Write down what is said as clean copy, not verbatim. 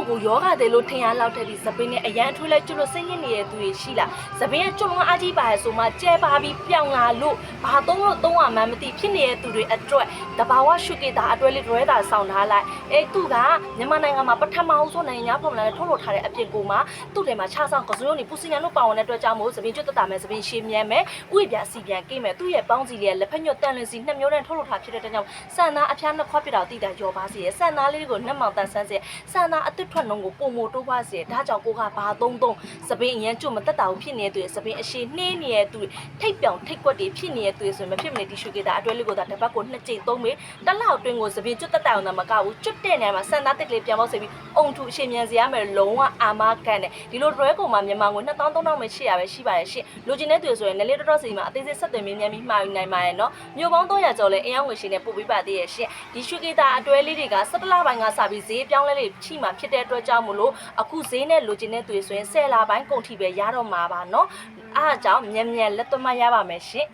ကိုယောဂတယ်လို့ထင်ရလောက်တဲ့ဒီသပင်းနဲ့အရန်ထွေးလိုက်ကျွတ်လို့စိတ်ရင်းနေတဲ့သူတွေရှိလားသပင်းကကျွတ်လွန်အားကြီးပါရဲ့ဆိုမှကျဲပါပြီးပြောင်းလာလို့ဘာသုံးလို့သုံးရမှန်းမသိဖြစ်နေတဲ့သူတွေအတွက်တဘာဝရှုကေတာအတွဲလေးဒရွဲတာဆောင်းထားလိုက်သူကမြန်မာနိုင်ငံမှာပထမအောင်ဆုံးနိုင်ငံဖော်မလာနဲ့ထုတ်လုပ်ထားတဲ့အဖြစ်ကိုမှသူ့ထဲမှာခြားဆောင်ကစုံလုံးနေပူစင်ညာလို့ပါဝင်တဲ့အတွက်ကြောင့်မို့သပင်းကျွတ်တတာမယ်သပင်းရှည်မြဲမယ်ဥယျာစီပြန်ကိမယ်သူ့ရဲ့ပေါင်းစီလေးလက်ဖက်ညွတ်တန်လွင်စီနှစ်မျိုးနဲ့ထုတ်လုပ်ထားဖြစ်တဲ့အတွက်ကြောင့်ဆန်သားအဖျားနှစ်ခွက်ပြတာတိတာရောပါစေဆန်သားလေးကိုနှက်မောင်တန်ဆန်းစေဆန်သားအသစ်ထွက်နှုံးကိုပုံမိုတိုးပါစေဒါကြောင့်ကိုကဘာသုံးစပင်းအရင်ကျွတ်မတက်တာဘူးဖြစ်နေတဲ့သူစပင်းအရှိနှင်းနေတဲ့သူထိတ်ပြောင်ထိတ်ကွက်တွေဖြစ်နေတဲ့သူဆိုရင်မဖြစ်မနေတီရှူကေတာအတွဲလေးကိုဒါတစ်ပတ်ကို2ကြိမ်သုံးမေတစ်လောက်အတွင်းကိုစပင်းကျွတ်တက်တာအောင်မကဘူးကျွတ်တဲ့နေရာမှာဆန်သားတစ်ကလေးပြန်ပေါက်စေပြီးအုံထူအရှင်မြန်စရာမယ်လုံးဝအာမကန်တယ်ဒီလိုတွဲကုန်မှာမြန်မာငွေ2300ပဲရှိရပဲရှိပါတယ်ရှင့်လိုချင်တဲ့သူဆိုရင်လည်းလေးတော်စီမှာအသေးစိတ်ဆက်သွယ်မြင်းပြီးမှာယူနိုင်ပါရဲ့နော်မြို့ပေါင်း300ကျော်လဲအယောင်ငွေရှင်နဲ့ပို့ပေးပါသေးရဲ့ရှင့်ဒီရှူကေတာအတွဲလေးတွေက17လပိုင်းကစပြီးဈေးပြောင်းလဲလေးချိမှာဖြစ်တဲ့အတွက်ကြောင့်မလို့အခုဈေးနဲ့လိုချင်တဲ့သူဆိုရင်10လပိုင်းကုန်ထိပဲရတော့မှာပါနော်အားကြောင့်မြန်မြန်လက်သွမရပါမယ်ရှင်